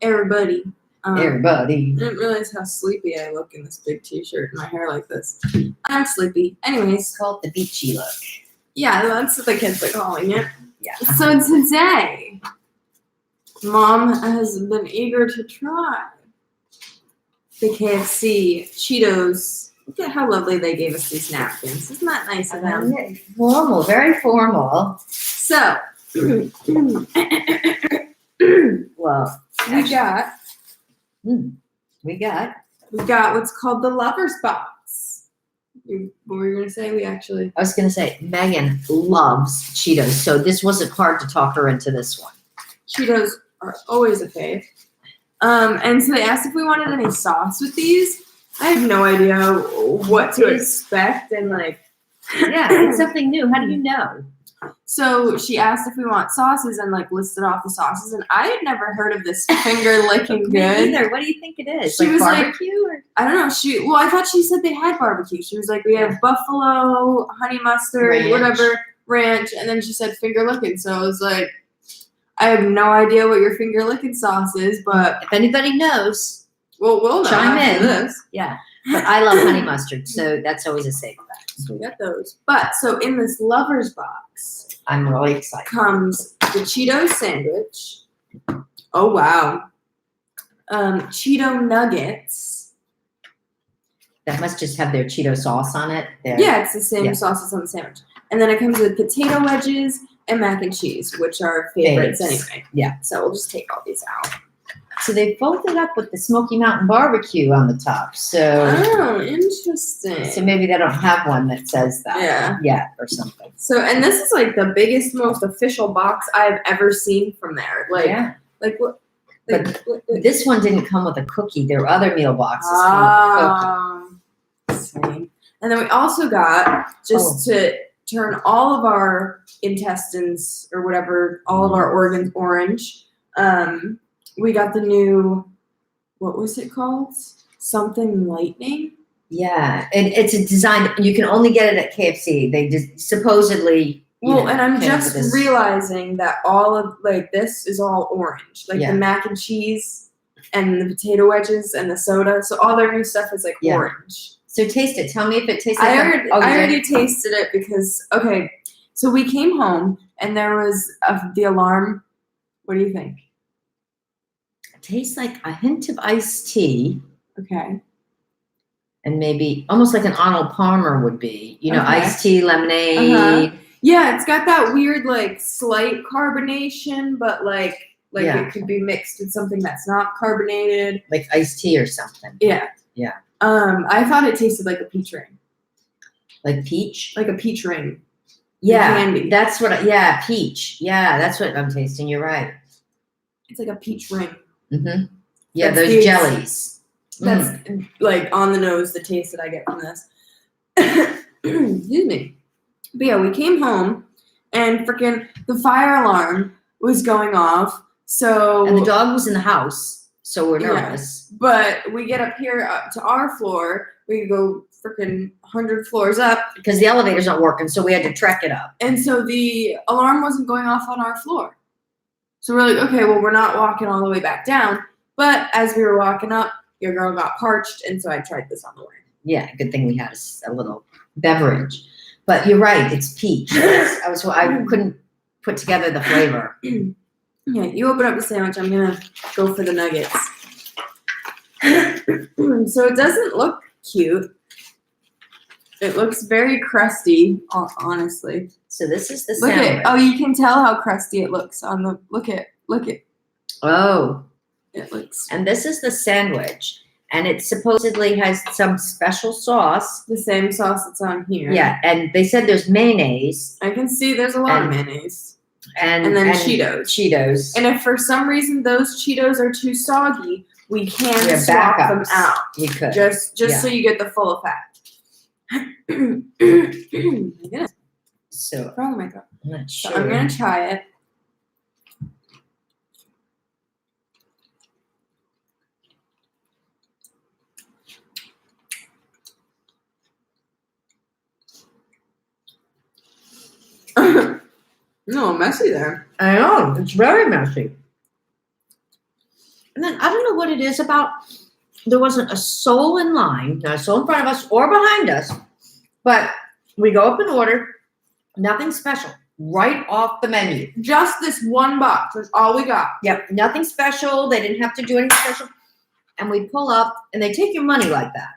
everybody. Everybody. I didn't realize how sleepy I look in this big t-shirt and my hair like this. I'm sleepy. Anyways. It's called the beachy look. Yeah, that's what the kids are calling it. Yeah. So today, Mom has been eager to try the KFC Cheetos. Look at how lovely they gave us these napkins. Isn't that nice of them? Formal, very formal. So, Well, we got what's called the Lover's Box. What were you going to say? I was going to say, Megan loves Cheetos, so this wasn't hard to talk her into this one. Cheetos are always a fave. And so they asked if we wanted any sauce with these. I have no idea what to expect and Yeah, it's something new. How do you know? So she asked if we want sauces and listed off the sauces, and I had never heard of this finger licking good. Me either. What do you think it is? She was barbecue? Or? I don't know. I thought she said they had barbecue. She was like, we have buffalo, honey mustard, ranch, and then she said finger licking. So I was like, I have no idea what your finger licking sauce is, but if anybody knows, we'll know chime in. This. Yeah, but I love honey mustard, so that's always a safe bet. So we got those. But so in this Lover's Box, I'm really excited. Comes the Cheetos sandwich. Oh wow. Cheeto nuggets. That must just have their Cheeto sauce on it. Yeah, it's the same sauce as on the sandwich. And then it comes with potato wedges and mac and cheese, which are favorites anyway. Yeah. So we'll just take all these out. So they folded up with the Smoky Mountain Barbecue on the top. So interesting. So maybe they don't have one that says that yet or something. So and this is the biggest, most official box I've ever seen from there. What? This one didn't come with a cookie. There were other meal boxes. Same. And then we also got to turn all of our intestines or whatever, all of our organs orange. We got the new, what was it called? Something lightning? Yeah, and it's a design. You can only get it at KFC. They just supposedly. And I'm just realizing that all of this is all orange. The mac and cheese and the potato wedges and the soda. So all their new stuff is orange. So taste it. Tell me if it tastes I already tasted it because, so we came home and there was the alarm. What do you think? Tastes like a hint of iced tea. Okay. And maybe almost like an Arnold Palmer would be. Iced tea, lemonade. Uh-huh. Yeah, it's got that weird, slight carbonation, but it could be mixed with something that's not carbonated. Like iced tea or something. Yeah. Yeah. I thought it tasted like a peach ring. Like peach? Like a peach ring. Yeah. Candy. That's what, peach. Yeah, that's what I'm tasting. You're right. It's like a peach ring. Mm-hmm. Yeah, those jellies. That's on the nose, the taste that I get from this. Excuse me. But yeah, we came home and freaking the fire alarm was going off. And the dog was in the house, so we're nervous. Yeah, but we get up here up to our floor. We go freaking 100 floors up. Because the elevator's not working, so we had to trek it up. And so the alarm wasn't going off on our floor. So we're like, okay, well, we're not walking all the way back down. But as we were walking up, your girl got parched, and so I tried this on the way. Yeah, good thing we had a little beverage. But you're right, it's peach. I couldn't put together the flavor. Yeah, you open up the sandwich. I'm going to go for the nuggets. So it doesn't look cute. It looks very crusty, honestly. So this is the sandwich. You can tell how crusty it looks on the, look it. Oh. It looks. And this is the sandwich. And it supposedly has some special sauce. The same sauce that's on here. Yeah, and they said there's mayonnaise. I can see there's a lot of mayonnaise. And then Cheetos. And if for some reason those Cheetos are too soggy, we can swap them out. You could. Just so you get the full effect. So, what's wrong with my throat? I'm not sure. So I'm going to try it. No, messy there. I know. It's very messy. And then I don't know what it is about. There wasn't a soul in line, not a soul in front of us or behind us. But we go up and order, nothing special, right off the menu. Just this one box. That's all we got. Yep, nothing special. They didn't have to do anything special. And we pull up, and they take your money like that.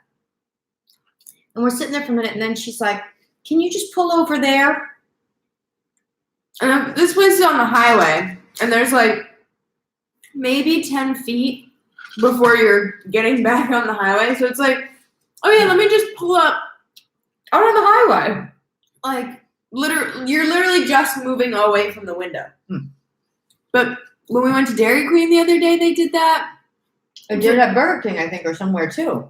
And we're sitting there for a minute, and then she's like, "Can you just pull over there?" And this place is on the highway, and there's like maybe 10 feet before you're getting back on the highway. So it's like, oh yeah, let me just pull up out on the highway. Like, you're literally just moving away from the window. But when we went to Dairy Queen the other day, they did that. They did at Burger King, I think, or somewhere too.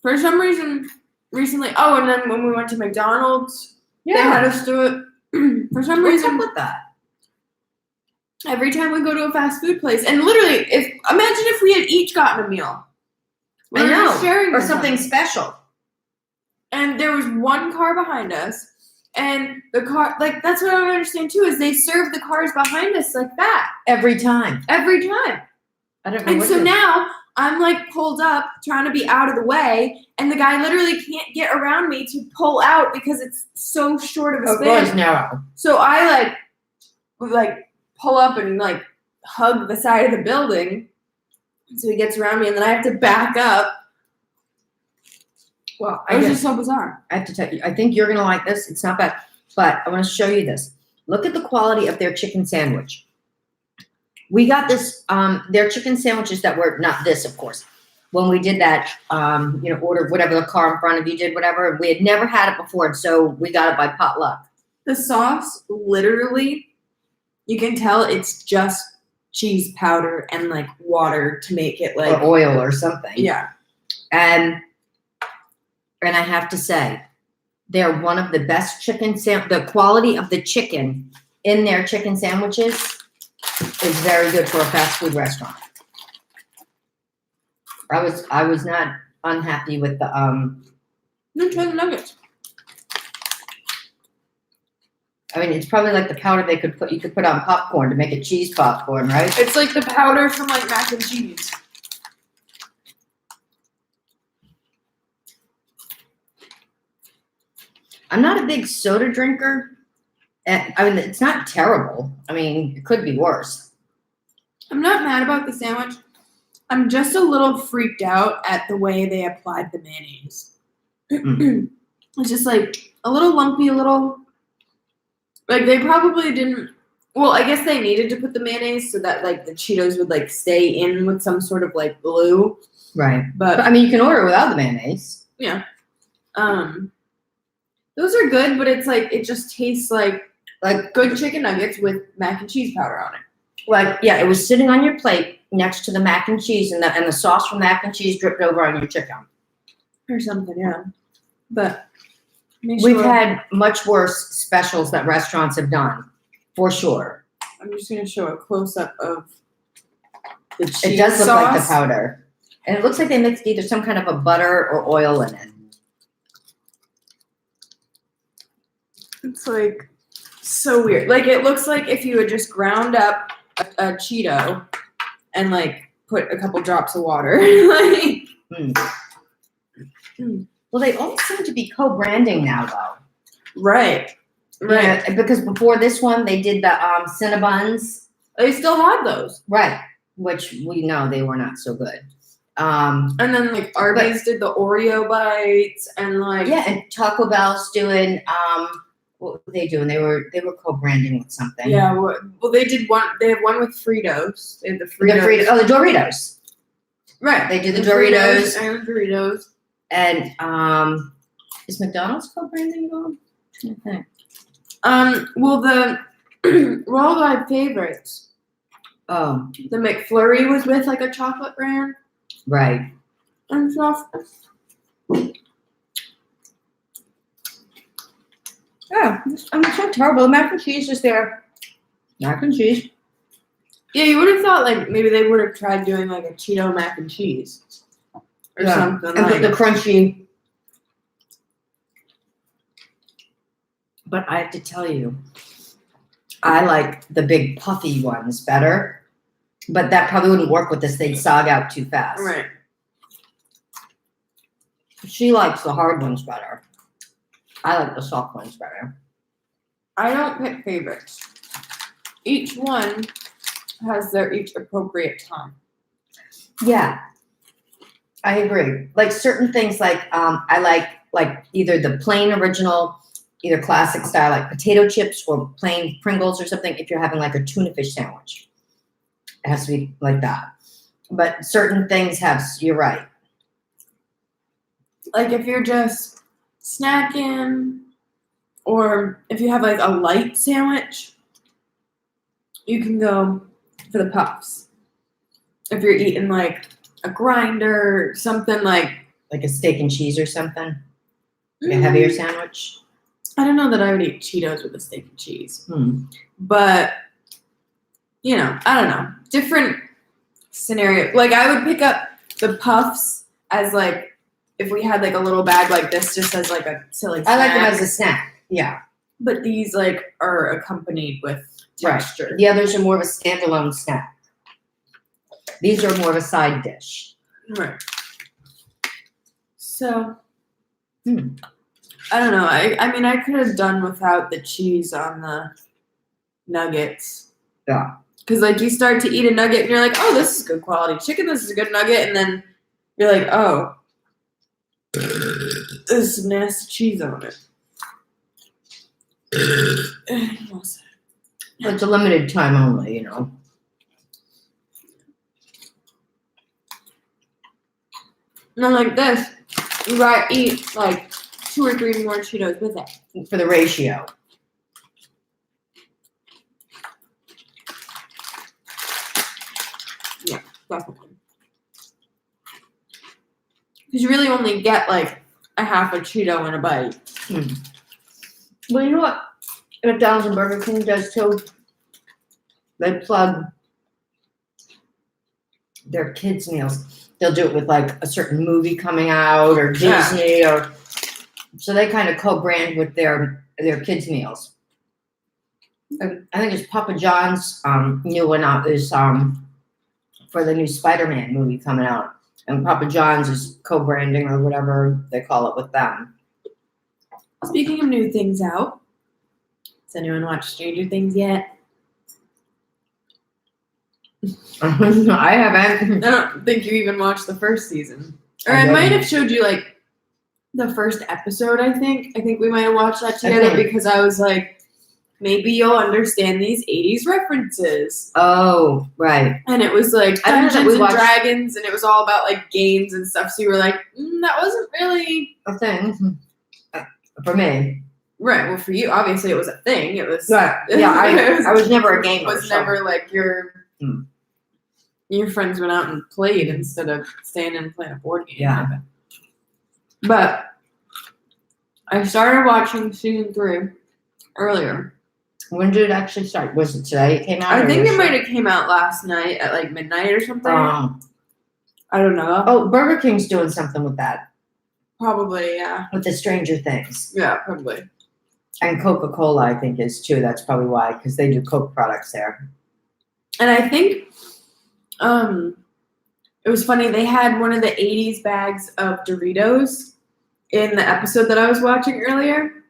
For some reason, recently. Oh, and then when we went to McDonald's, they had us do it. For some What's reason, up with that? every time we go to a fast food place, and literally, imagine if we had each gotten a meal. I know, sharing or with something them. special. And there was one car behind us, and the car, like, that's what I don't understand too, is they serve the cars behind us like that Every time. every time. I don't know. And what so to- now I'm like pulled up, trying to be out of the way, and the guy literally can't get around me to pull out because it's so short of a Oh, span. it's narrow. So I like pull up and like hug the side of the building so he gets around me, and then I have to back up. Well, It was just so bizarre. I have to tell you, I think you're gonna like this. It's not bad, but I want to show you this. Look at the quality of their chicken sandwich. We got this, their chicken sandwiches that were not this, of course. When we did that, order whatever the car in front of you did, whatever. We had never had it before, and so we got it by potluck. The sauce, literally, you can tell it's just cheese powder and like water to make it like Or oil or something. yeah. And I have to say, they're one of the best chicken the quality of the chicken in their chicken sandwiches is very good for a fast food restaurant. I was not unhappy with the No, try the nuggets. I mean, it's probably like the powder you could put on popcorn to make it cheese popcorn, right? It's like the powder from like mac and cheese. I'm not a big soda drinker. I mean, it's not terrible. I mean, it could be worse. I'm not mad about the sandwich. I'm just a little freaked out at the way they applied the mayonnaise. It's just like a little lumpy, a little like they probably didn't. Well, I guess they needed to put the mayonnaise so that like the Cheetos would like stay in with some sort of like glue. Right. But I mean, you can order without the mayonnaise. yeah, those are good, but it's like it just tastes like good chicken nuggets with mac and cheese powder on it. Like, yeah, it was sitting on your plate next to the mac and cheese, and the sauce from mac and cheese dripped over on your chicken. Or something, yeah. But We've had much worse specials that restaurants have done, for sure. I'm just gonna show a close up of the cheese It does look sauce. like the powder. And it looks like they mixed either some kind of a butter or oil in it. It's like so weird. Like it looks like if you had just ground up a Cheeto and like put a couple drops of water. Like, Well, they all seem to be co-branding now, though. right. Yeah, because before this one, they did the Cinnabons. They still had those. Right. Which we know they were not so good. And then like Arby's did the Oreo bites and like Yeah, and Taco Bell's doing what were they doing? They were co-branding with something. yeah. Well, they did one. They have one with Fritos. They have the The Fritos. Fritos. Oh, the Doritos. Right. They do the Fritos Doritos. and Doritos. And is McDonald's co-branding at all? I'm trying to think. Well, the worldwide favorites. Oh, The McFlurry was with like a chocolate brand right. and stuff. Yeah, I mean, it's not terrible. The mac and cheese is there. Mac and cheese. Yeah, you would have thought like maybe they would have tried doing like a Cheeto mac and cheese or something. And Like the crunchy. But I have to tell you, I like the big puffy ones better. But that probably wouldn't work with this. They'd sog out too fast. Right. She likes the hard ones better. I like the soft ones better. I don't pick favorites. Each one has their each appropriate time. Yeah, I agree. Like certain things, like I like either the plain original, either classic style, like potato chips or plain Pringles or something. If you're having like a tuna fish sandwich, it has to be like that. But certain things have. You're right. Like if you're just snacking, or if you have like a light sandwich, you can go for the puffs. If you're eating like a grinder, something like Like a steak and cheese or something. Like a heavier sandwich. I don't know that I would eat Cheetos with a steak and cheese. Hmm. But, you know, I don't know. Different scenario. Like, I would pick up the puffs as, like, if we had, like, a little bag like this, just as, like, a silly snack. I like them as a snack. Yeah. But these, like, are accompanied with texture. Right. The others are more of a standalone snack. These are more of a side dish. Right. So, I don't know. I mean, I could have done without the cheese on the nuggets. Yeah. Because, like, you start to eat a nugget and you're like, oh, this is good quality chicken. This is a good nugget. And then you're like, oh, there's some nasty cheese on it. But it's a limited time only, you know. And then, like this, you gotta eat, like, 2 or 3 more Cheetos with it. For the ratio. Yeah, definitely. Because you really only get, like, a half a Cheeto in a bite. Well, you know what McDonald's and Burger King does too? They plug their kids' meals. They'll do it with like a certain movie coming out or Disney or so they kind of co-brand with their kids' meals. I think it's Papa John's new one out is for the new Spider-Man movie coming out. And Papa John's is co-branding or whatever they call it with them. Speaking of new things out, has anyone watched Stranger Things yet? I haven't. I don't think you even watched the first season. Or I I might didn't. have showed you, like, the first episode, I think. I think we might have watched that together because I was like, maybe you'll understand these 80s references. Oh, right. And it was like I don't know that Dungeons we and watched- Dragons, and it was all about, like, games and stuff. So you were like, that wasn't really... A thing. For me. Right, well, for you, obviously, it was a thing. It was... Right. Yeah, I was never a gamer. It was so. never, like, your friends went out and played instead of staying and playing a board game. Yeah. But I started watching season 3 earlier. When did it actually start? Was it today it came out? I think it might have came out last night at like midnight or something. I don't know. Oh, Burger King's doing something with that. Probably, yeah. With the Stranger Things. Yeah, probably. And Coca-Cola, I think, is too. That's probably why, because they do Coke products there. And I think it was funny. They had one of the 80s bags of Doritos in the episode that I was watching earlier.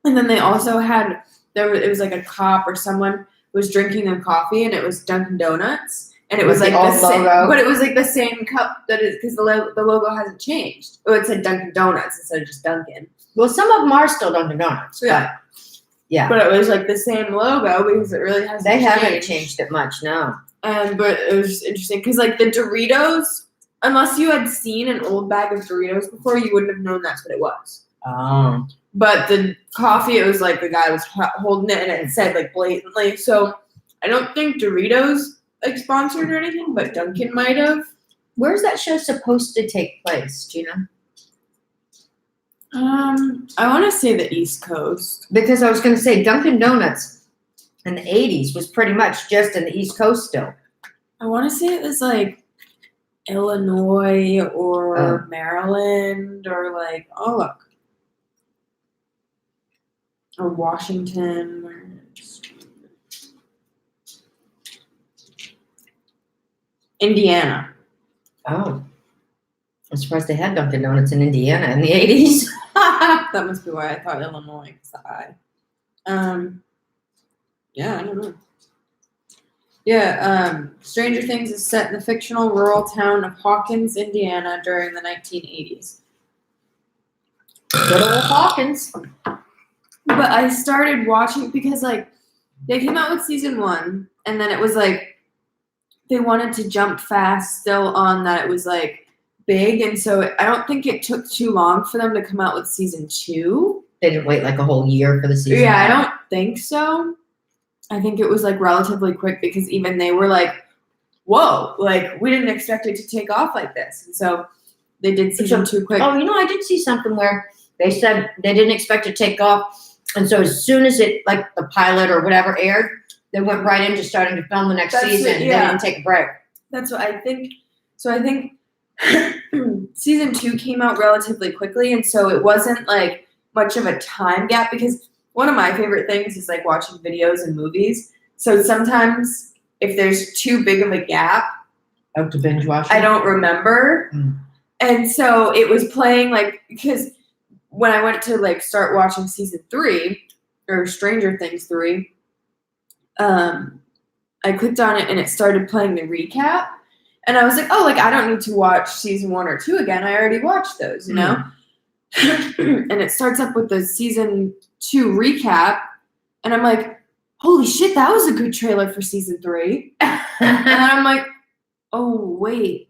And then they also had, it was like a cop or someone was drinking a coffee, and it was Dunkin' Donuts. And it was like the same, but it was like the same cup that is, because the logo hasn't changed. Oh, it said Dunkin' Donuts instead of just Dunkin'. Well, some of them are still Dunkin' Donuts. Yeah. Yeah. But it was like the same logo because it really hasn't They changed. haven't changed it much, no. But it was just interesting because, like, the Doritos, unless you had seen an old bag of Doritos before, you wouldn't have known that's what it was. Oh. But the coffee, it was like the guy was holding it and it said, like, blatantly. So I don't think Doritos, like, sponsored or anything, but Dunkin' might have. Where's that show supposed to take place, do you know? I want to say the East Coast. Because I was going to say Dunkin' Donuts in the 80s was pretty much just in the East Coast still. I want to say it was, like, Illinois or Maryland or, like, oh, look. Or Washington. Indiana. Oh. I'm surprised they had Dunkin' Donuts in Indiana in the 80s. That must be why I thought Illinois, because the I. Yeah, I don't know. Yeah, Stranger Things is set in the fictional rural town of Hawkins, Indiana during the 1980s. Good old Hawkins. But I started watching because, like, they came out with season 1, and then it was, like, they wanted to jump fast still on that it was, like, big, and so I don't think it took too long for them to come out with season 2. They didn't wait like a whole year for the season. Yeah, I don't think so. I think it was like relatively quick because even they were like, whoa, like we didn't expect it to take off like this. And so they did season 2 quick. Oh, I did see something where they said they didn't expect it to take off. And so as soon as it, like the pilot or whatever aired, they went right into starting to film the next season. Yeah. They didn't take a break. That's what I think. So I think season 2 came out relatively quickly. And so it wasn't like much of a time gap because one of my favorite things is like watching videos and movies. So sometimes if there's too big of a gap, To binge watch. I don't remember. And so it was playing like, because when I went to like start watching season 3 or Stranger Things 3, I clicked on it and it started playing the recap. And I was like, oh, like I don't need to watch season 1 or 2 again. I already watched those, you know? And it starts up with the season 2 recap. And I'm like, holy shit, that was a good trailer for season 3. And then I'm like, oh, wait.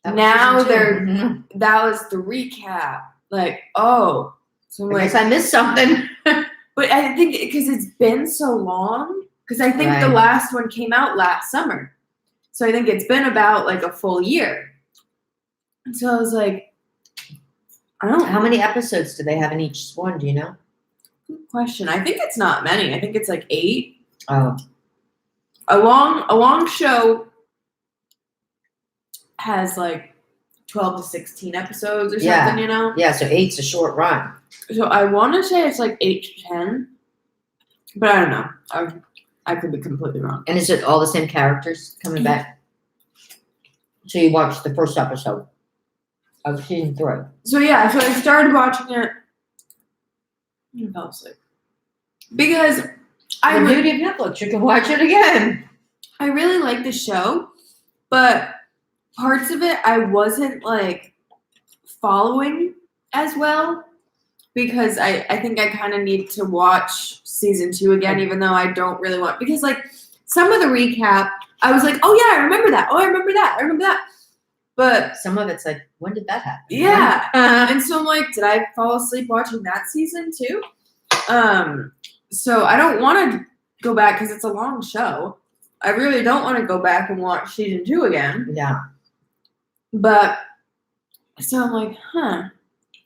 Now that was the recap. Like, oh. So I'm I like, guess I missed something. but I think because it's been so long, because I think the Right. last one came out last summer. So I think it's been about like a full year. And so I was like, I don't know. How many episodes do they have in each one? Do you know? Good question. I think it's not many. I think it's like 8. Oh. A long show has like 12 to 16 episodes or Yeah. something, you know? Yeah, so 8's a short run. So I want to say it's like 8 to 10, but I don't know. I could be completely wrong. And is it all the same characters coming back? So you watched the first episode of season 3. So yeah, so I started watching it and fell asleep. Because The beauty of Netflix, you can watch it again. I really like the show, but parts of it I wasn't like following as well because I think I kind of need to watch season 2 again, even though I don't really want, because like some of the recap, I was like, oh yeah, I remember that. Oh, I remember that. I remember that. But Some of it's like, when did that happen? yeah. And so I'm like, did I fall asleep watching that season too? So I don't want to go back because it's a long show. I really don't want to go back and watch season 2 again. Yeah. But so I'm like, huh.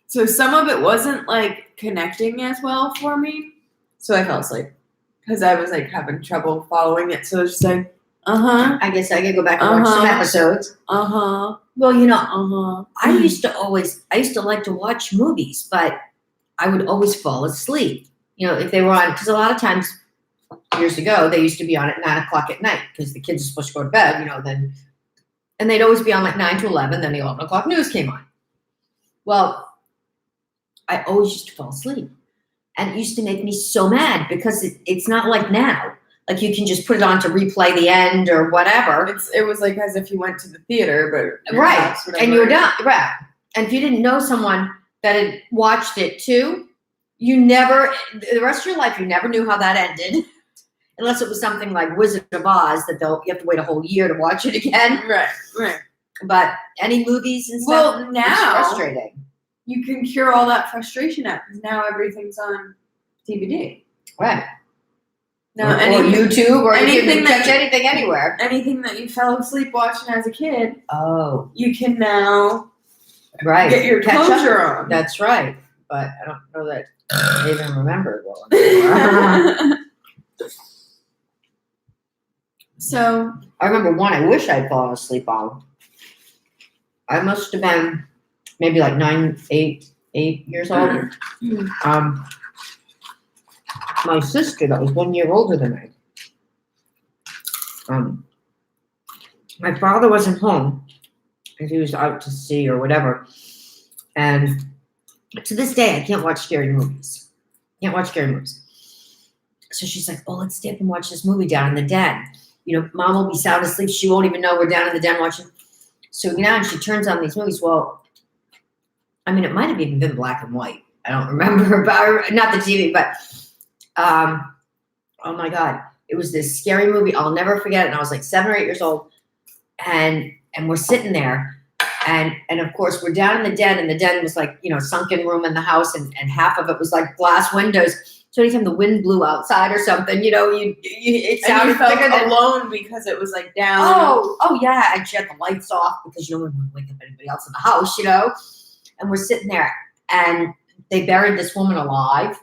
So some of it wasn't like connecting as well for me. So I fell asleep because I was like having trouble following it. So I was just like, I guess I could go back and watch some episodes. Well, I used to like to watch movies, but I would always fall asleep. If they were on, because a lot of times years ago, they used to be on at 9 o'clock at night because the kids are supposed to go to bed, then, and they'd always be on like 9 to 11, then the 11 o'clock news came on. Well, I always used to fall asleep. And it used to make me so mad because it's not like now. Like you can just put it on to replay the end or whatever. It was like as if you went to the theater, but right, and you're done. Right, and if you didn't know someone that had watched it too, the rest of your life, you never knew how that ended, unless it was something like Wizard of Oz that you have to wait a whole year to watch it again. Right. But any movies and stuff, Well, now it's frustrating. You can cure all that frustration out because now everything's on DVD. Right. Now, or YouTube, or you anything can catch anything anywhere. Anything that you fell asleep watching as a kid, you can now get your closure on. That's right. But I don't know that I even remember it well anymore. So I remember one I wish I'd fallen asleep on. I must have been maybe like 8 years old. My sister that was 1 year older than me. my father wasn't home, and he was out to sea or whatever. And to this day, I can't watch scary movies. Can't watch scary movies. So she's like, "Oh, let's stay up and watch this movie down in the den. You know, Mom will be sound asleep. She won't even know we're down in the den watching." So you know, and she turns on these movies. Well, I mean, it might have even been black and white. I don't remember, but not the TV, but oh my God, it was this scary movie. I'll never forget it. And I was like 7 or 8 years old, and we're sitting there, and of course we're down in the den, and the den was like, you know, sunken room in the house, and half of it was like glass windows. So anytime the wind blew outside or something, you know, it sounded and you bigger felt than. alone because it was like down. Oh yeah, and she had the lights off because you don't want to wake up anybody else in the house, you know. And we're sitting there, and they buried this woman alive,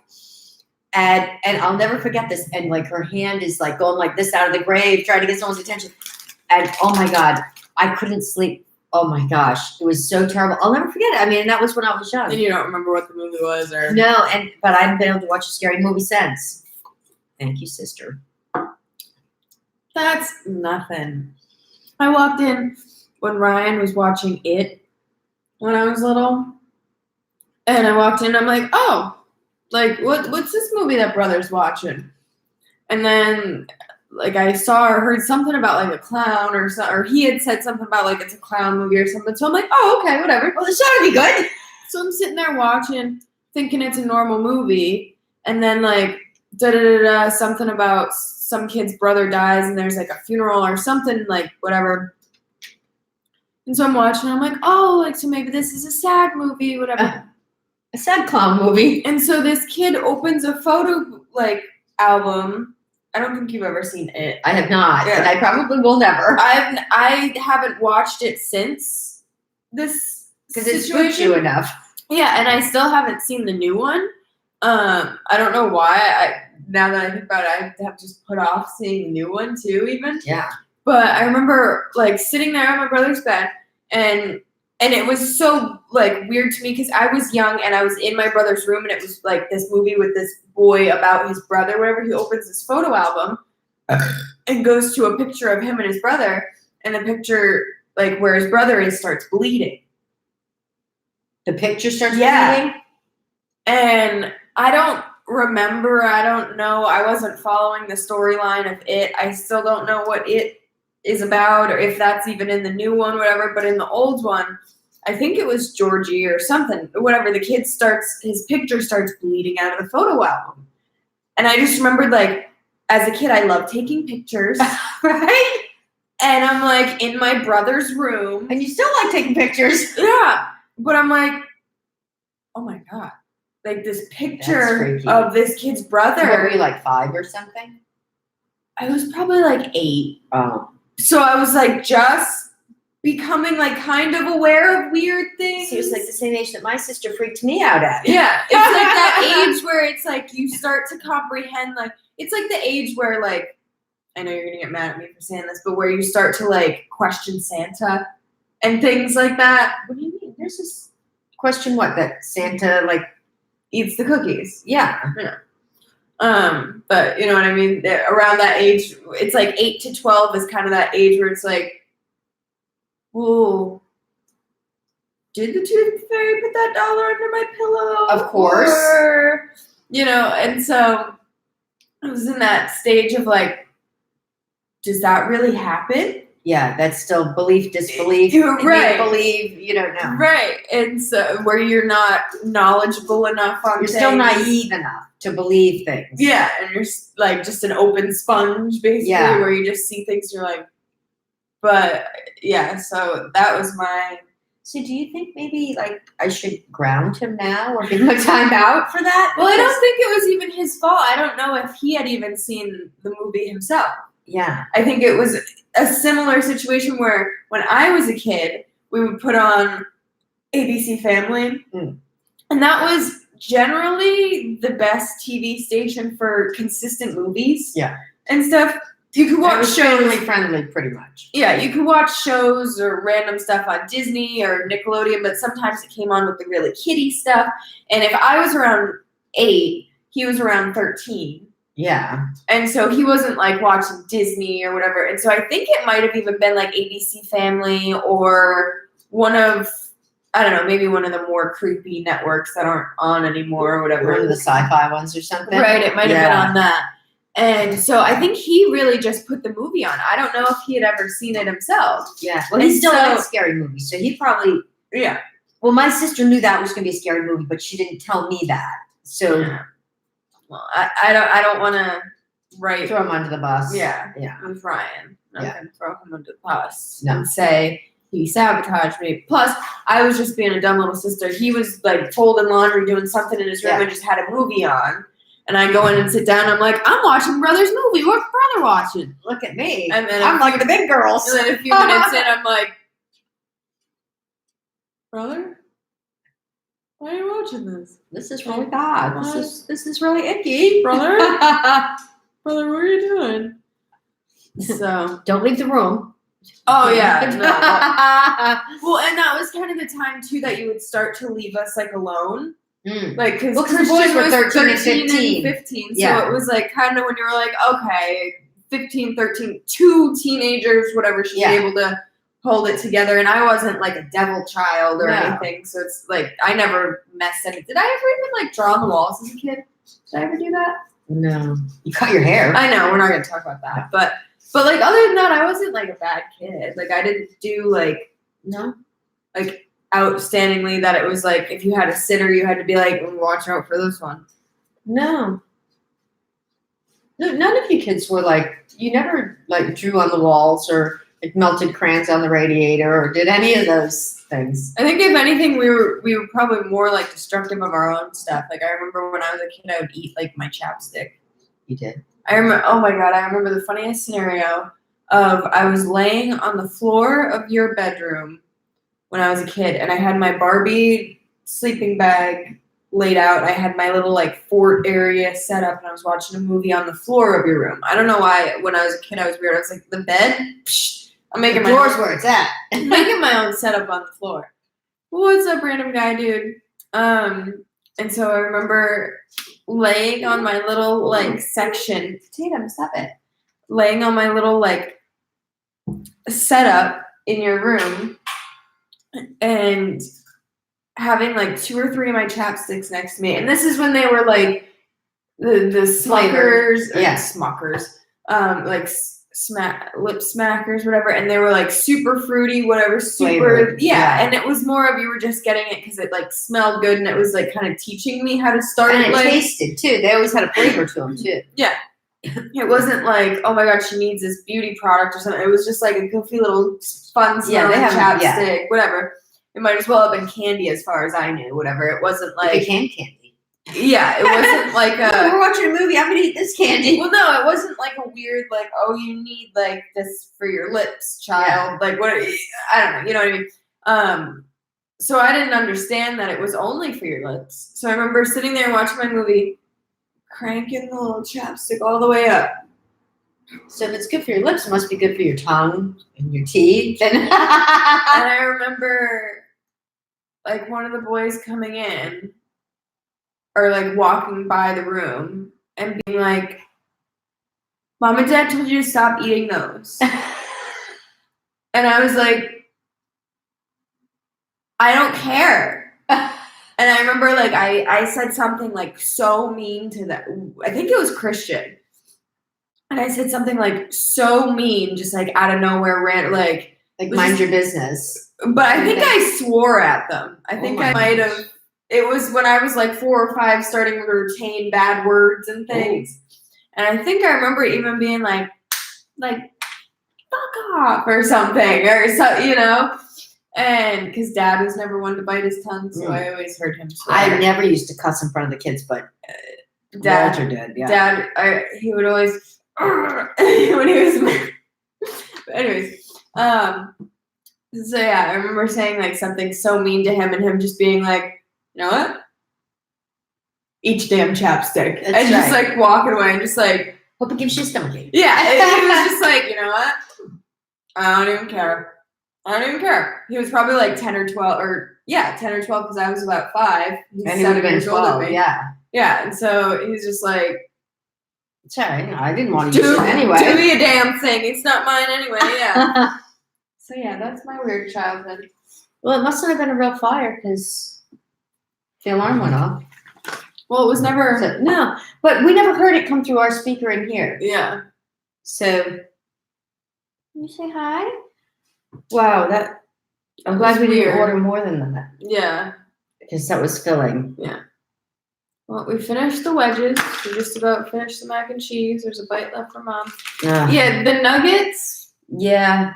and I'll never forget this. And like her hand is like going like this out of the grave, trying to get someone's attention. And oh my God, I couldn't sleep. Oh my gosh, it was so terrible. I'll never forget it. I mean, that was when I was young. And you don't remember what the movie was, or No, but I haven't been able to watch a scary movie since. Thank you, sister. That's nothing. I walked in when Ryan was watching It when I was little, and I walked in. I'm like, oh, like what's this movie that brother's watching? And then like I saw or heard something about like a clown or he had said something about like it's a clown movie or something. So I'm like, oh, okay, whatever. Well, this ought to be good. So I'm sitting there watching, thinking it's a normal movie, and then like something about some kid's brother dies, and there's like a funeral or something, like whatever. And so I'm watching, I'm like, oh, like so maybe this is a sad movie, whatever. A sad clown movie. And so this kid opens a photo like album. I don't think you've ever seen It. I have not, Yeah. and I probably will never. I haven't watched it since this Because it spooks you enough. Yeah, and I still haven't seen the new one. I don't know why. Now that I think about it, I have just put off seeing the new one too, even. Yeah. But I remember like sitting there on my brother's bed, and it was so like weird to me because I was young and I was in my brother's room, and it was like this movie with this boy about his brother. Whenever he opens his photo album and goes to a picture of him and his brother, and the picture like where his brother is starts bleeding. The picture starts Yeah. bleeding? And I don't remember. I don't know. I wasn't following the storyline of It. I still don't know what It is about or if that's even in the new one, whatever. But in the old one, I think it was Georgie or something. Whatever. The kid his picture starts bleeding out of the photo album. And I just remembered, like, as a kid, I loved taking pictures. Right? And I'm, like, in my brother's room. And you still like taking pictures. Yeah. But I'm like, oh my God. Like this That's picture freaky. of this kid's brother. What, were you like 5 or something? I was probably like 8. Oh. So I was like just becoming like kind of aware of weird things. So it was like the same age that my sister freaked me out at. Yeah. It's like that age where it's like you start to comprehend, like, it's like the age where, like, I know you're going to get mad at me for saying this, but where you start to like question Santa and things like that. What do you mean? There's this question what? That Santa like Eats the cookies. yeah. But you know what I mean? Around that age, it's like 8 to 12 is kind of that age where it's like, whoa, did the tooth fairy put that dollar under my pillow? Of course. Or, you know, and so I was in that stage of like, does that really happen? Yeah, that's still belief, disbelief. You're right. Believe, you don't know. Right. And so where you're not knowledgeable enough on You're still things. naive enough to believe things. Yeah, and you're like just an open sponge, basically, Yeah. where you just see things. You're like, but yeah. So that was my. So do you think maybe like I should ground him now or give him a time out for that? Well, I don't think it was even his fault. I don't know if he had even seen the movie himself. Yeah. I think it was a similar situation where when I was a kid, we would put on ABC Family, and that was generally the best TV station for consistent movies. Yeah. And stuff. You could watch shows. family friendly, pretty much. Yeah, you could watch shows or random stuff on Disney or Nickelodeon, but sometimes it came on with the really kiddie stuff. And if I was around 8, he was around 13. Yeah. And so he wasn't like watching Disney or whatever. And so I think it might have even been like ABC Family or one of, I don't know, maybe one of the more creepy networks that aren't on anymore or whatever. One of the sci-fi ones or something. Right, it might have been on that. And so I think he really just put the movie on. I don't know if he had ever seen it himself. Yeah. Well, he And still so- likes scary movies, so he probably. Yeah. Well, my sister knew that was going to be a scary movie, but she didn't tell me that. So Well, I don't want to write throw him under the bus. Yeah. Yeah. with Ryan. I'm Yeah. not going to throw him under the bus No. and say he sabotaged me. Plus, I was just being a dumb little sister. He was like folding laundry, doing something in his room, Yeah. and just had a movie on. And I go in and sit down. I'm like, I'm watching Brother's movie. What's Brother watching? Look at me. And then I'm like the big girls. And then a few minutes in, I'm like, Brother, why are you watching this? This is really bad. This is really icky, Brother, brother, what are you doing? So, Don't leave the room. oh yeah, no. Well, and that was kind of the time too that you would start to leave us like alone, like because Well, 'cause the boys were 13 and 15. 15, so Yeah. it was like kind of when you were like, okay, 15, 13, two teenagers, whatever, should Yeah. be able to hold it together. And I wasn't like a devil child or No. anything, so it's like I never messed anything. Did I ever even like draw on the walls as a kid? Did I ever do that? No. You cut your hair. I know we're not gonna talk about that, but like other than that, I wasn't like a bad kid. Like I didn't do like No. like outstandingly that it was like if you had a sitter, you had to be like, watch out for this one. No. No, none of you kids were like, you never like drew on the walls or like melted crayons on the radiator or did any of those things. I think if anything, we were probably more like destructive of our own stuff. Like I remember when I was a kid, I would eat like my chapstick. You did. I remember. Oh my god, I remember the funniest scenario of I was laying on the floor of your bedroom when I was a kid, and I had my Barbie sleeping bag laid out. I had my little like fort area set up, and I was watching a movie on the floor of your room. I don't know why. When I was a kid, I was weird. I was like, the bed. Psh, I'm making The my door's where it's at. I'm making my own setup on the floor. What's up, random guy, dude? And so I remember laying on my little like section. Tatum, stop it. Laying on my little like setup in your room and having like 2 or 3 of my chapsticks next to me. And this is when they were like the Smuckers, or Yeah. Smuckers, like lip smackers, whatever, and they were like super fruity, whatever, super Flavored, yeah. And it was more of you were just getting it because it like smelled good and it was like kind of teaching me how to start. And it like, tasted too. They always had a flavor to them too. it wasn't like, oh my god, she needs this beauty product or something. It was just like a goofy little fun Yeah, smelling they have- chapstick, whatever. It might as well have been candy as far as I knew, whatever. It wasn't It like became candy. yeah, it wasn't like We're watching a movie. I'm gonna eat this candy. well, no, it wasn't like a weird, like, oh, you need like this for your lips, child. Like, what? I don't know. You know what I mean? So I didn't understand that it was only for your lips. So I remember sitting there watching my movie, cranking the little chapstick all the way up. So if it's good for your lips, it must be good for your tongue and your teeth. And And I remember, like, one of the boys coming in, or like walking by the room and being like, Mom and Dad told you to stop eating those. And I was like, I don't care. And I remember like I said something like so mean to them. I think it was Christian. And I said something like so mean, just like out of nowhere, like mind your business. But I think I swore at them. I think my I might have. It was when I was like 4 or 5, starting to retain bad words and things. And I think I remember even being like, fuck off or something, or so, you know. And because Dad was never one to bite his tongue, so I always heard him swear. I never used to cuss in front of the kids, but Dad, Walter did. Yeah. Dad, he would always when he was. But anyways, so yeah, I remember saying like something so mean to him, and him just being like, you know what? Each damn chapstick, That's and just right. like walking away, and just like, Hope it gives you a stomachache. yeah, he was just like, you know what? I don't even care. I don't even care. He was probably like 10 or 12, or yeah, 10 or 12 because I was about 5. He's And he would have 7 been years older than 12. me. Yeah. Yeah, and so he's just like, Sorry, I didn't want to use Do it anyway. do me a damn thing. It's not mine anyway. Yeah. So yeah, that's my weird childhood. Well, it must not have been a real fire because the alarm went off. Well, it was never. So, no, but we never heard it come through our speaker in here. Yeah. So, can you say hi? Wow, that I'm glad we didn't Weird. order more than that Yeah. because that was filling. Well, we finished the wedges. We just about finished the mac and cheese. There's a bite left for Mom. Ugh. Yeah, the nuggets. Yeah.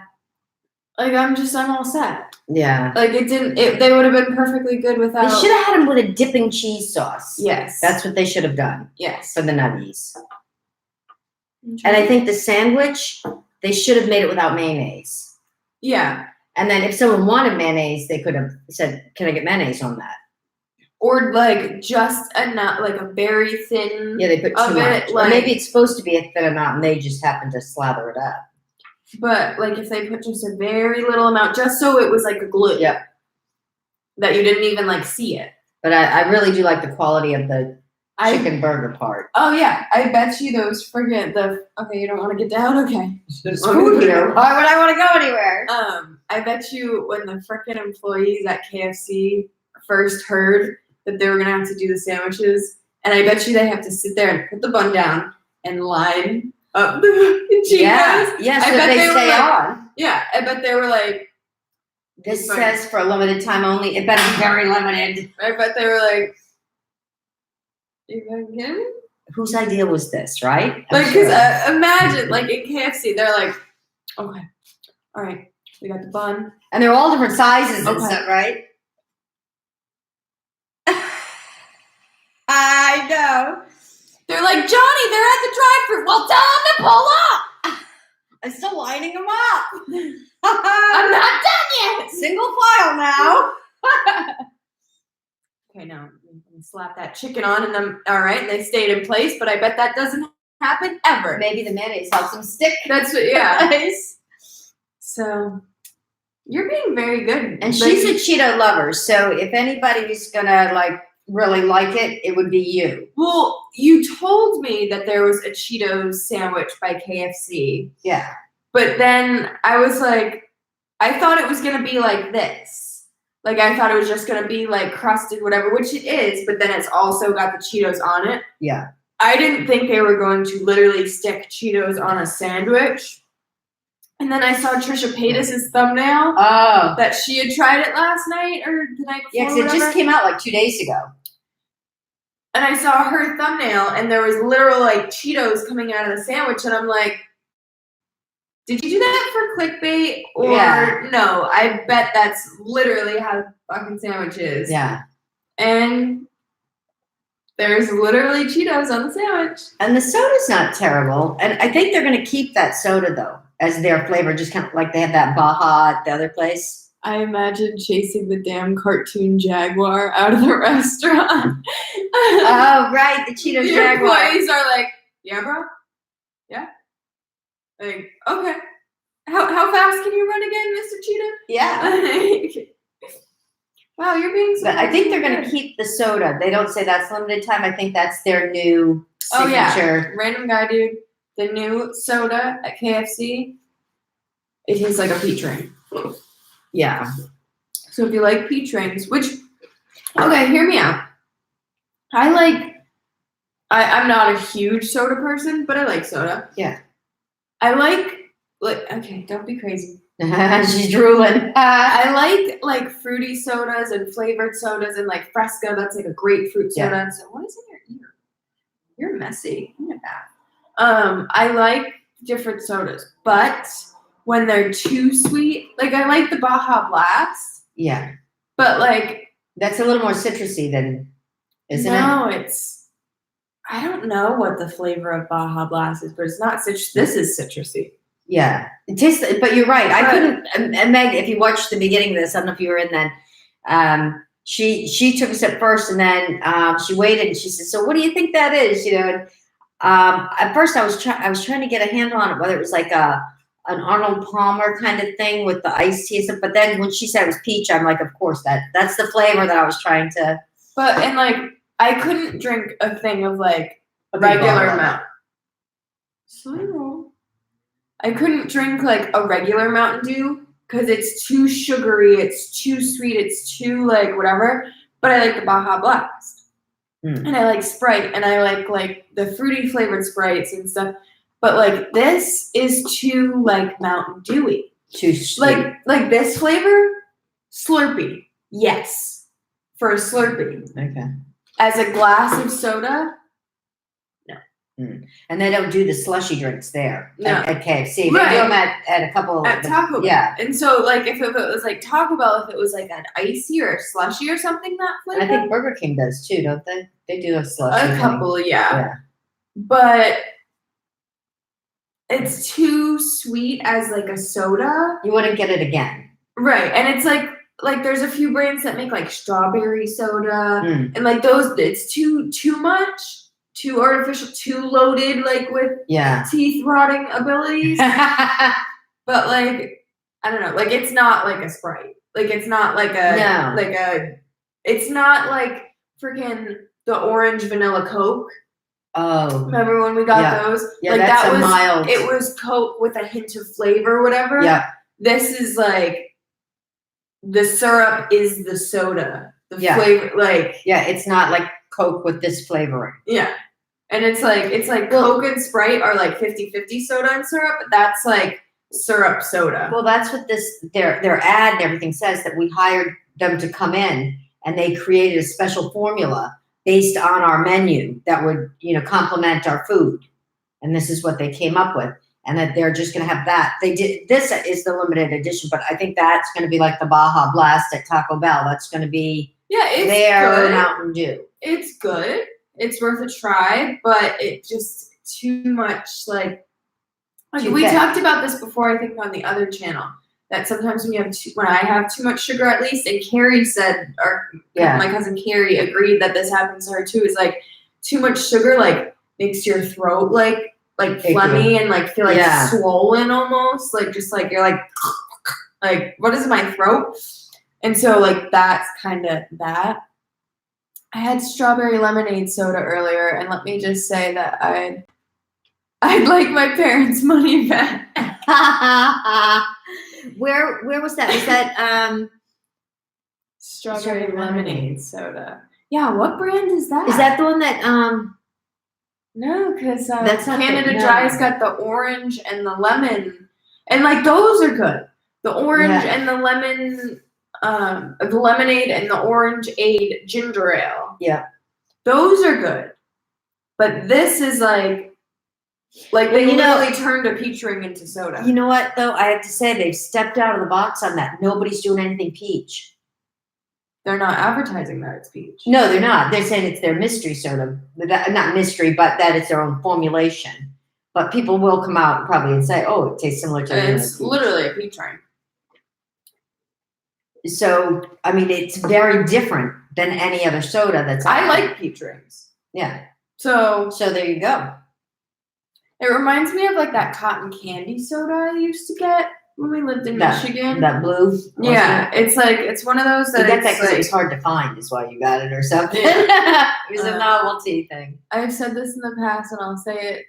Like I'm all set. Yeah. Like they would have been perfectly good without. They should have had them with a dipping cheese sauce. Yes. That's what they should have done yes. for the nuggies. And I think the sandwich, they should have made it without mayonnaise. Yeah. And then if someone wanted mayonnaise, they could have said, "Can I get mayonnaise on that?" Or like just enough, like a very thin. Yeah, they put too Of much. it, Or like- maybe it's supposed to be a thin amount, and they just happened to slather it up. But like if they put just a very little amount, just so it was like a glue. Yep. That you didn't even like see it. But I really do like the quality of the chicken burger part. Oh yeah, I bet you those friggin' okay, you don't want to get down? Okay. It's food here. Why would I want to go anywhere? I bet you when the frickin' employees at KFC first heard that they were gonna have to do the sandwiches, and I bet you they have to sit there and put the bun down and line up the Cheetos. Yeah, so I bet they they were stay like- on. Yeah, I bet they were like, This Fine. says for a limited time only. It better be very limited. I bet they were like, you gonna get me? Whose idea was this, right? I'm Like, sure. because imagine, like in KFC, they're like, okay, all right, we got the bun. And they're all different sizes and Okay. stuff, right? I know. They're like, Johnny, they're at the drive-thru. Well, tell them to pull up. I'm still lining them up. I'm not done yet. Single file now. Okay, now slap that chicken on, and then all right, they stayed in place. But I bet that doesn't happen ever. Maybe the mayonnaise helps them stick. That's what, yeah. Nice. So you're being very good. And Like, she's a Cheeto lover, so if anybody's gonna like really like it, it would be you. well, you told me that there was a Cheetos sandwich by KFC, Yeah. but then I was like, I thought it was gonna be like this. Like I thought it was just gonna be like crusted, whatever, which it is. But then it's also got the Cheetos on it. Yeah. I didn't think they were going to literally stick Cheetos on a sandwich. And then I saw Trisha Paytas' thumbnail Oh. that she had tried it last night or the night before. Yeah, because it whatever. just came out like 2 days ago. And I saw her thumbnail, and there was literal like Cheetos coming out of the sandwich, and I'm like, did you do that for clickbait or Yeah. no? I bet that's literally how the fucking sandwich is. Yeah. And there's literally Cheetos on the sandwich. And the soda's not terrible. And I think they're gonna keep that soda though as their flavor, just kind of like they have that Baja at the other place. I imagine chasing the damn cartoon jaguar out of the restaurant. Oh, right, the Cheeto The Jaguar. employees are like, yeah, bro? Yeah? Like, okay. How fast can you run again, Mr. Cheetah? Yeah. Wow, you're being so But I think they're good. gonna keep the soda. They don't say that's limited time. I think that's their new Oh, yeah. signature. Random guy, dude. The new soda at KFC, it tastes like a peach ring. Yeah. So if you like peach rings, which, okay, hear me out. I'm not a huge soda person, but I like soda. Yeah. I like, okay, don't be crazy. She's drooling. I like fruity sodas and flavored sodas and like Fresca. That's like a grapefruit soda. Yeah. And so what is in your ear? You're messy. Look at that. I like different sodas, but when they're too sweet, like I like the Baja Blast, Yeah. but like That's a little more citrusy than, isn't it? no, I don't know what the flavor of Baja Blast is, but it's not citrus. This is citrusy. Yeah, it tastes. But you're right. I But- couldn't. And Meg, if you watched the beginning of this, I don't know if you were in then. She took us at first, and then she waited, and she said, "So, what do you think that is?" You know. And, at first, I was trying to get a handle on it, whether it was like an Arnold Palmer kind of thing with the iced tea and stuff. But then when she said it was peach, I'm like, of course that's the flavor that I was trying to. But and like I couldn't drink a thing of like A big regular bottle. amount. Zero. I couldn't drink like a regular Mountain Dew because it's too sugary, it's too sweet, it's too like whatever. But I like the Baja Blast. And I like Sprite, and I like the fruity flavored Sprites and stuff. But like this is too like Mountain Dewy. Too sweet. Like this flavor, Slurpee. Yes. For a Slurpee. Okay. As a glass of soda, no. And they don't do the slushy drinks there No. at KFC. They do Right. them at a couple. At Taco Bell. Yeah. And so like if it was like Taco Bell, if it was like an icy or a slushy or something that flavor. I think Burger King does too, don't they? They do a slushy. A couple, yeah. yeah. But it's too sweet as like a soda. You wouldn't get it again. Right. And it's like there's a few brands that make like strawberry soda and like those it's too much, too artificial, too loaded, like with teeth rotting abilities. But like I don't know, like it's not like a Sprite. Like it's not like it's not like freaking the orange vanilla Coke. Oh. Remember when we got those? Yeah, like that's that was mild. It was Coke with a hint of flavor or whatever. Yeah. This is like the syrup is the soda. The flavor it's not like Coke with this flavoring. Yeah. And it's like Coke and Sprite are like 50-50 soda and syrup, but that's like syrup soda. Well, that's what their ad and everything says, that we hired them to come in and they created a special formula based on our menu that would, complement our food. And this is what they came up with. And that they're just going to have that. This is the limited edition, but I think that's going to be like the Baja Blast at Taco Bell. That's going to be their Mountain Dew. It's good. It's worth a try, but it just too much like we talked about this before, I think on the other channel, that sometimes when I have too much sugar at least, and Carrie said, or my cousin Carrie agreed that this happens to her too, is like too much sugar like makes your throat like phlegmy and like feel like swollen almost, like just like you're like what is my throat? And so like that's kind of that. I had strawberry lemonade soda earlier, and let me just say that I'd like my parents' money back. Where was that? Was that strawberry lemonade soda? Yeah, what brand is that? Is that the one that No, because that's not Canada Dry's got the orange and the lemon, and like those are good. The orange and the lemon, the lemonade and the orangeade ginger ale. Yeah, those are good. But this is like they literally turned a peach ring into soda. You know what though? I have to say they've stepped out of the box on that. Nobody's doing anything peach. They're not advertising that it's peach. No, they're not. They're saying it's their mystery soda. Not mystery, but that it's their own formulation. But people will come out probably and say, "Oh, it tastes similar to." And it's literally a peach ring. So I mean, it's very different than any other soda that's. I like peach rings. Yeah. So there you go. It reminds me of like that cotton candy soda I used to get when we lived in Michigan. That blue. Yeah, it's one of those that it's hard to find is why you got it or something. It was a novelty thing. I've said this in the past, and I'll say it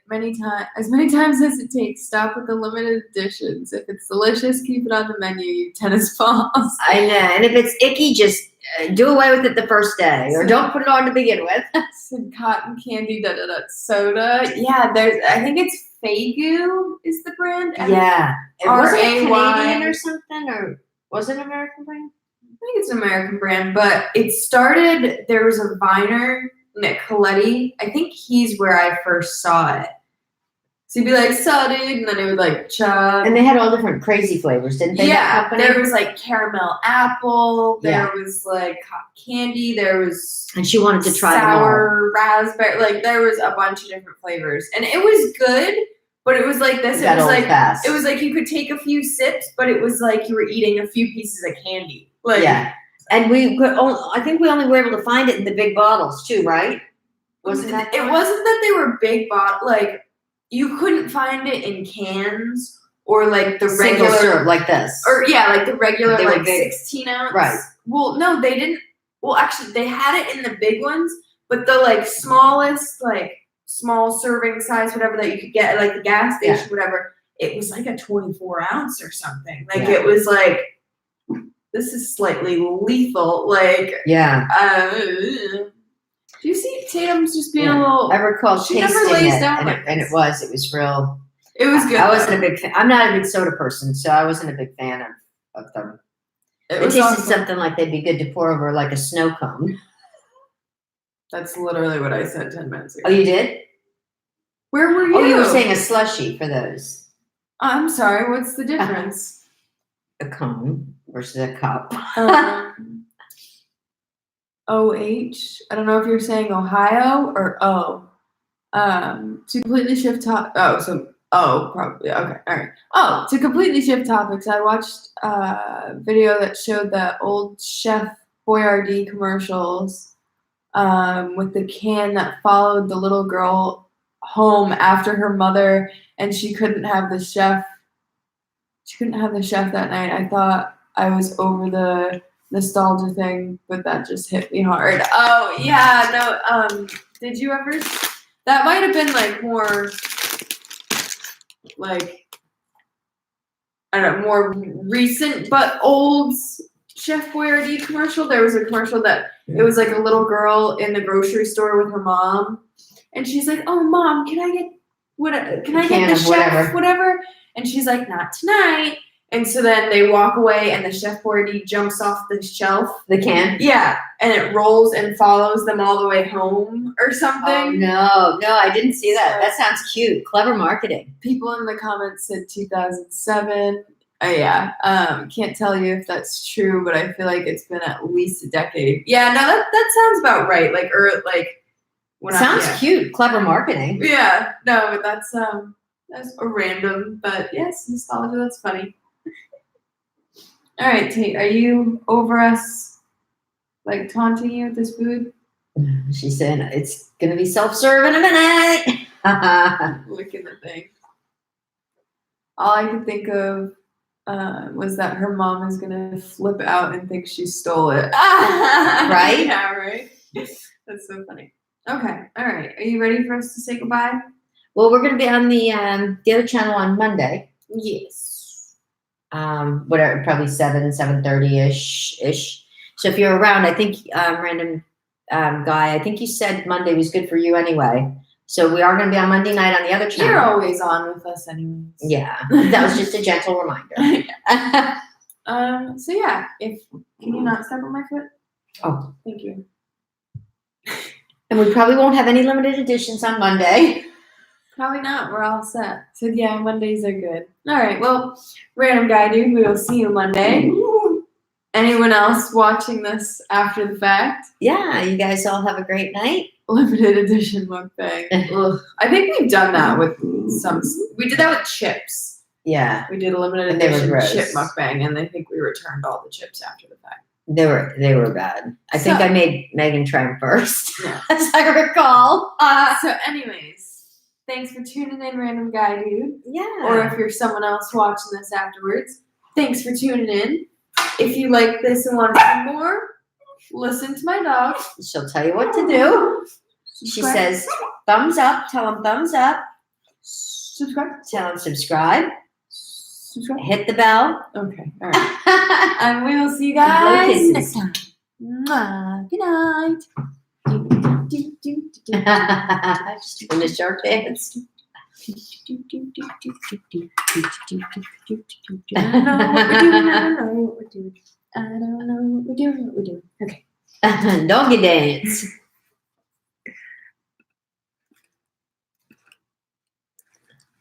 as many times as it takes. Stop with the limited editions. If it's delicious, keep it on the menu. You tennis balls. I know, and if it's icky, just do away with it the first day, or don't put it on to begin with. Some cotton candy soda. Yeah, I think it's Fagu is the brand. Yeah. Was it R-A-Y. Canadian or something, or was it an American brand? I think it's an American brand, but it started, there was a viner, Nick Coletti. I think he's where I first saw it. So he'd be like, "So, dude," and then it would like chug. And they had all different crazy flavors, didn't they? Yeah, there was like caramel apple. There was like cotton candy. There was and she wanted to try sour raspberry. Like there was a bunch of different flavors, and it was good. But it was like this. It was like fast. It was like you could take a few sips, but it was like you were eating a few pieces of candy. Like and I think we only were able to find it in the big bottles too, right? Wasn't that? It wasn't that they were big bottles. Like you couldn't find it in cans or like the regular syrup like this, or like the regular they like 16 ounce. Right. Well, no, they didn't. Well, actually, they had it in the big ones, but the like smallest like small serving size, whatever that you could get at like the gas Yeah. station, whatever. It was like a 24-ounce or something. Like Yeah. it was like, this is slightly lethal. Like, Yeah. do you see Tatum's just being a Yeah. little? I recall She tasting never lays it, down and, like it was real. It was good. I wasn't a big fan. I'm not a big soda person, so I wasn't a big fan of them. It It was tasted awesome. something like they'd be good to pour over like a snow cone. That's literally what I said 10 minutes ago. Oh, you did? Where were you? Oh, you were saying a slushie for those. I'm sorry. What's the difference? A cone versus a cup. OH. I don't know if you're saying Ohio or O. To completely shift probably. Okay, all right. Oh, to completely shift topics, I watched a video that showed the old Chef Boyardee commercials with the can that followed the little girl home after her mother, and she couldn't have the chef. She couldn't have the chef that night. I thought I was over the nostalgia thing, but that just hit me hard. Oh yeah, no. Did you ever? That might have been like more, like I don't know, more recent, but old Chef Boyardee commercial. There was a commercial that it was like a little girl in the grocery store with her mom, and she's like, "Oh, mom, can I get the chef whatever?" And she's like, "Not tonight." And so then they walk away, and the Chef Boyardee jumps off the shelf. The can? Yeah, and it rolls and follows them all the way home or something. Oh, no, I didn't see that. That sounds cute. Clever marketing. People in the comments said 2007. Yeah, can't tell you if that's true, but I feel like it's been at least a decade. Yeah, no, that sounds about right. Like, Sounds cute. Clever marketing. Yeah, no, but that's a random, but yes, nostalgia. That's funny. All right, Tate, are you over us, like taunting you with this food? She said it's gonna be self-serve in a minute. Look at the thing. All I could think of was that her mom is gonna flip out and think she stole it. Right? Yeah, right. That's so funny. Okay, all right. Are you ready for us to say goodbye? Well, we're gonna be on the other channel on Monday. Yes. Whatever, probably 7:30ish. So if you're around, I think random guy, I think you said Monday was good for you anyway. So we are going to be on Monday night on the other channel. You're always on with us anyways. Yeah, that was just a gentle reminder. So yeah, can you not step on my foot? Oh, thank you. And we probably won't have any limited editions on Monday. Probably not. We're all set. So yeah, Mondays are good. All right. Well, random guy dude, we will see you Monday. Anyone else watching this after the fact? Yeah, you guys all have a great night. Limited edition mukbang. Ugh. I think we've done that with some. We did that with chips. Yeah, we did a limited edition chip mukbang, and I think we returned all the chips after the fact. They were bad. I think I made Megan try them first, yeah. as I recall. So, anyways. Thanks for tuning in, random guy dude. Yeah. Or if you're someone else watching this afterwards, thanks for tuning in. If you like this and want to see more, listen to my dog. She'll tell you what to do. She says, thumbs up. Tell them thumbs up. Subscribe. Tell them subscribe. Subscribe. Hit the bell. Okay. All right. And we will see you guys next time. Good night. Just doing the shark dance. I don't know what we're doing. Okay. Doggy dance.